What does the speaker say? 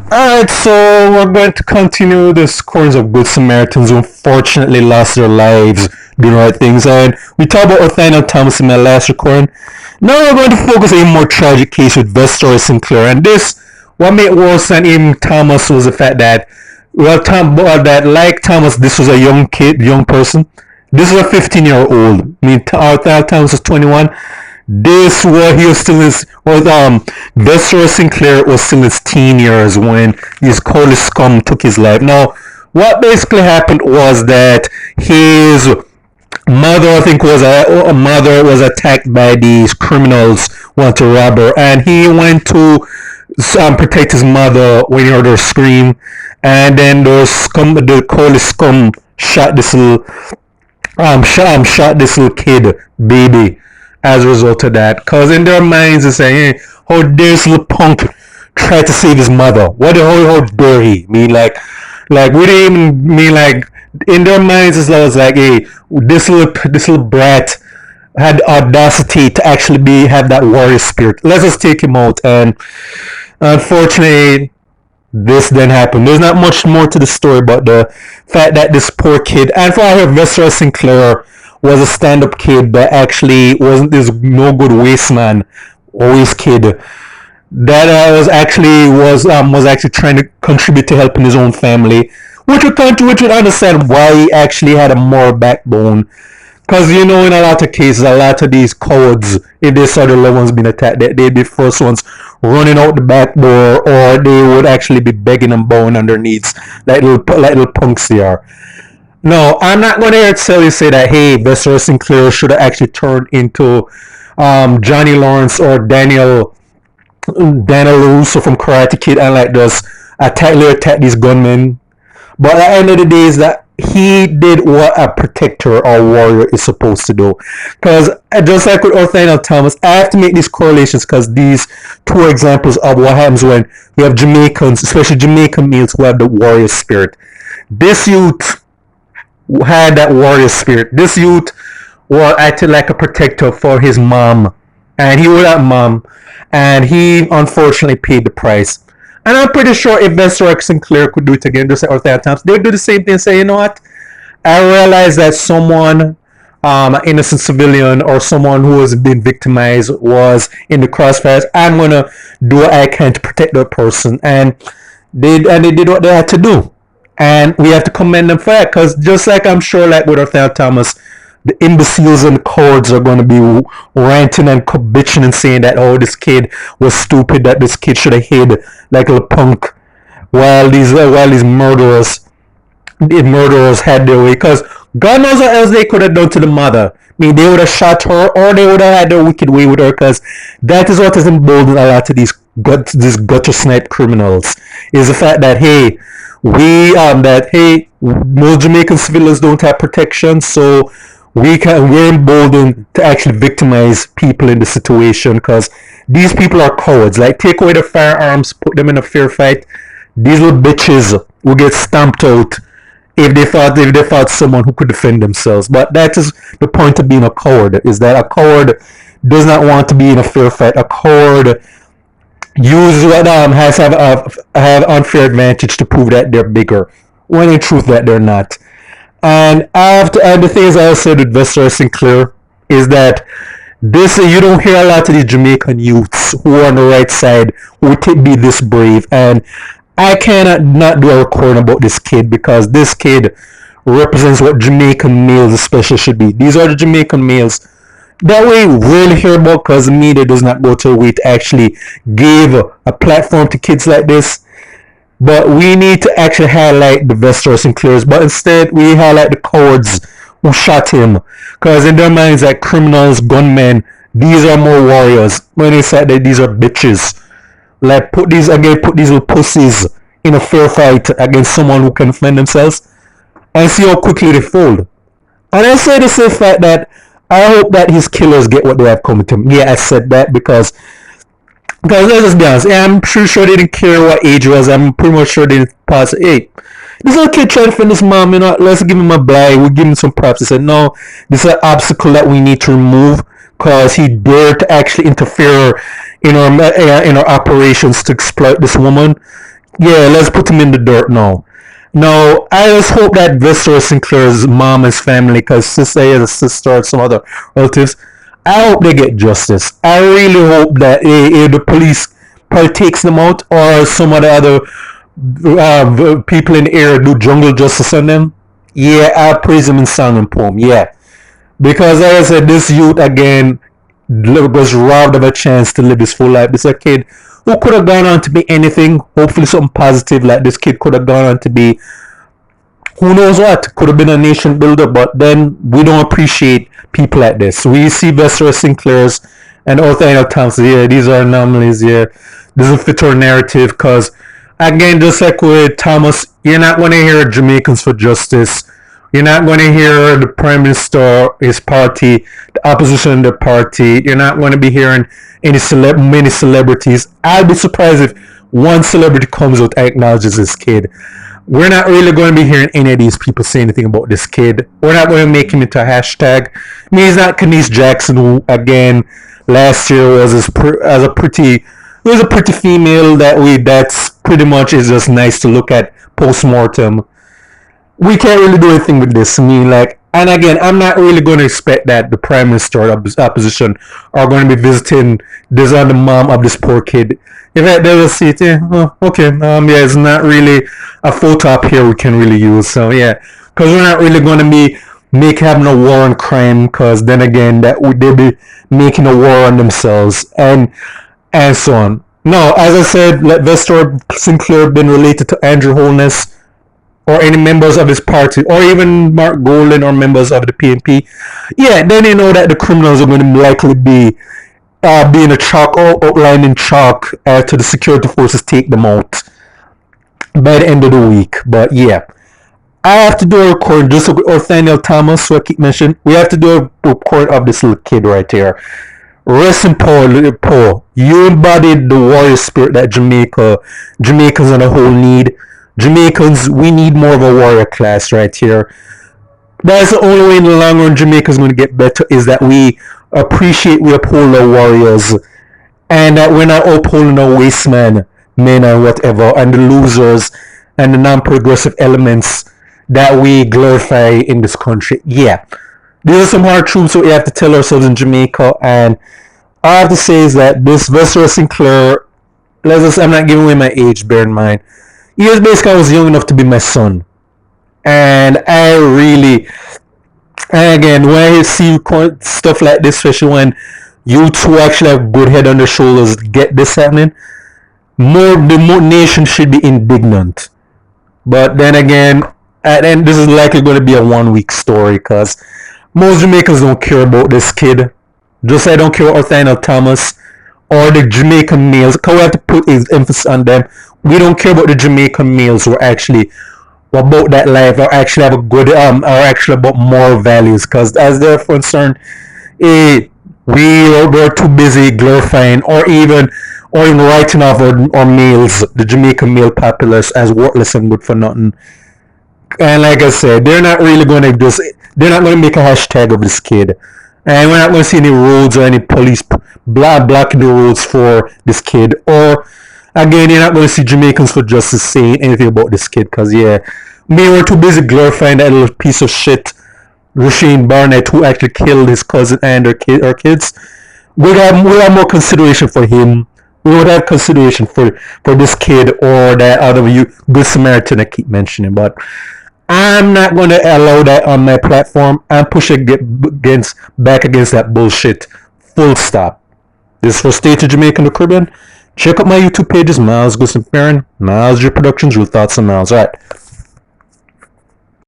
Alright, so we're going to continue the scores of Good Samaritans who unfortunately lost their lives doing the right things. And we talked about Nathaniel Thomas in my last recording. Now we're going to focus on a more tragic case with Vesteroy Sinclair. And this, what made it worse than even Thomas was the fact that, like Thomas, this was a young kid, young person. This is a 15-year-old. I mean, Nathaniel Thomas was 21. This what he was still his was Vesteroy Sinclair was still his teen years when his Corliss scum took his life. Now, what basically happened was that his mother, I think, a mother was attacked by these criminals, wanted to rob her, and he went to protect his mother when he heard her scream, and then the Corliss scum shot this little shot this little kid baby as a result of that. Because in their minds, they're saying, hey, how dare this little punk try to save his mother? How dare he? We didn't even mean like, in their minds, it's like, hey, this little brat had the audacity to actually have that warrior spirit. Let's just take him out. And unfortunately, this then happened. There's not much more to the story but the fact that this poor kid, and for I heard Vesteroy Sinclair was a stand-up kid that actually wasn't this no good waste man or waste kid that was actually trying to contribute to helping his own family, which would understand why he actually had a moral backbone. Because in a lot of cases, a lot of these cowards, if they saw their loved ones being attacked, they'd be the first ones running out the back door, or they would actually be begging and bowing on their knees, like little punks they are. No, I'm not going to tell you say that, hey, Vesteroy Sinclair should have actually turned into Johnny Lawrence or Daniel LaRusso from Karate Kid and like just attack these gunmen. But at the end of the day, is that he did what a protector or warrior is supposed to do. Because just like with Nathaniel Thomas, I have to make these correlations because these two examples of what happens when we have Jamaicans, especially Jamaican males who have the warrior spirit. This youth had that warrior spirit. This youth was acting like a protector for his mom, and he was that mom, and he unfortunately paid the price. And I'm pretty sure if Vesteroy Sinclair could do it again, just like Nathaniel Thomas, they would do the same thing and say, you know what? I realize that someone, an innocent civilian or someone who has been victimized was in the crossfires. I'm going to do what I can to protect that person. And they did what they had to do. And we have to commend them for that. Because just like I'm sure like with Nathaniel Thomas, the imbeciles and cowards are going to be ranting and bitching and saying that, oh, this kid was stupid, that this kid should have hid like a punk, while these murderers had their way. Because God knows what else they could have done to the mother. I mean, they would have shot her, or they would have had their wicked way with her. Because that is what has emboldened a lot of these gutter snipe criminals, is the fact that hey, most Jamaican civilians don't have protection, so we're emboldened to actually victimize people in the situation because these people are cowards. Like, take away their firearms, put them in a fair fight. These little bitches will get stamped out if they fought someone who could defend themselves. But that is the point of being a coward, is that a coward does not want to be in a fair fight. A coward uses what has have unfair advantage to prove that they're bigger, when in truth that they're not. And the things I said with Vesteroy Sinclair is that you don't hear a lot of these Jamaican youths who are on the right side who would be this brave. And I cannot not do a recording about this kid because this kid represents what Jamaican males especially should be. These are the Jamaican males that we rarely hear about because the media does not go to the way to actually give a platform to kids like this. But we need to actually highlight the Vesteroy Sinclairs, but instead we highlight the cowards who shot him. Because in their minds, like criminals, gunmen, these are more warriors. When they said that these are bitches. Like, put these little pussies in a fair fight against someone who can defend themselves and see how quickly they fold. And I say the same fact that I hope that his killers get what they have coming to him. Yeah, I said that because let's just be honest, I'm pretty sure they didn't care what age he was. I'm pretty much sure they didn't pass. Hey, this little kid trying to defend his mom, let's give him a blight. We'll give him some props. He said, no, this is an obstacle that we need to remove because he dared to actually interfere in our operations to exploit this woman. Yeah, let's put him in the dirt now. No, I just hope that Vesteroy Sinclair's mom and family, because sister has a sister and some other relatives, I hope they get justice. I really hope that the police probably takes them out, or some of the other people in the area do jungle justice on them. Yeah, I praise them in song and poem. Yeah, because like I said, this youth again was robbed of a chance to live his full life. This is a kid who could have gone on to be anything. Hopefully, something positive. Like this kid could have gone on to be who knows what, could have been a nation builder, but then we don't appreciate people like this. We see Vesteroy Sinclairs and Nathaniel Thompson. Yeah, these are anomalies. Yeah, doesn't fit our narrative because, again, just like with Thomas, you're not going to hear Jamaicans for Justice. You're not going to hear the Prime Minister, his party, the opposition in the party. You're not going to be hearing many celebrities. I'd be surprised if one celebrity comes out and acknowledges this kid. We're not really going to be hearing any of these people say anything about this kid. We're not going to make him into a hashtag. I mean, he's not Kenise Jackson, who again last year was a pretty female that's pretty much is just nice to look at post mortem. We can't really do anything with this. I mean, like, and again, I'm not really going to expect that the prime minister or opposition are going to be visiting this other mom of this poor kid. If they will see it, yeah, oh, okay, yeah, it's not really a photo up here we can really use. So yeah, because we're not really going to be having a war on crime. Because then again, that would they be making a war on themselves and so on. No, as I said, let Vesteroy Sinclair been related to Andrew Holness or any members of his party, or even Mark Golden or members of the PNP, yeah, then you know that the criminals are going to likely be being a chalk or outlined in chalk to the security forces take them out by the end of the week. But yeah, I have to do a recording just with Nathaniel Thomas, who I keep mentioning. We have to do a recording of this little kid right here. Rest in power, little Paul. You embodied the warrior spirit that Jamaicans on the whole need. Jamaicans, we need more of a warrior class right here. That's the only way in the long run Jamaica's going to get better, is that we uphold our warriors, and that we're not upholding our waste men or whatever, and the losers and the non-progressive elements that we glorify in this country. Yeah, these are some hard truths that we have to tell ourselves in Jamaica, and all I have to say is that this Vesteroy Sinclair, I'm not giving away my age, bear in mind. He was basically, I was young enough to be my son. And I really, and again, when I see stuff like this, especially when you two actually have good head on their shoulders, get this happening, the more nation should be indignant. But then again, and this is likely going to be a 1 week story, because most Jamaicans don't care about this kid. Just like I don't care about Nathaniel Thomas or the Jamaican males, because we have to put emphasis on them. We don't care about the Jamaican males who are actually about that life, or actually have a good or actually about moral values, because as they're concerned, we're too busy glorifying or even writing off our males, the Jamaican male populace, as worthless and good for nothing. And like I said, they're not going to make a hashtag of this kid, and we're not going to see any roads or any police blocking the roads for this kid. Or again, you're not going to see Jamaicans for Justice saying anything about this kid, because yeah, we're too busy glorifying that little piece of shit Rasheen Barnett, who actually killed his cousin and her kids. We'll have more consideration for him. We would have consideration for this kid or that other good Samaritan I keep mentioning. But I'm not going to allow that on my platform. I'm pushing back against that bullshit. Full stop. This is for State of Jamaica and the Caribbean. Check out my YouTube pages, Miles Gustin Farron, Miles G Productions, Real Thoughts on Miles. Alright.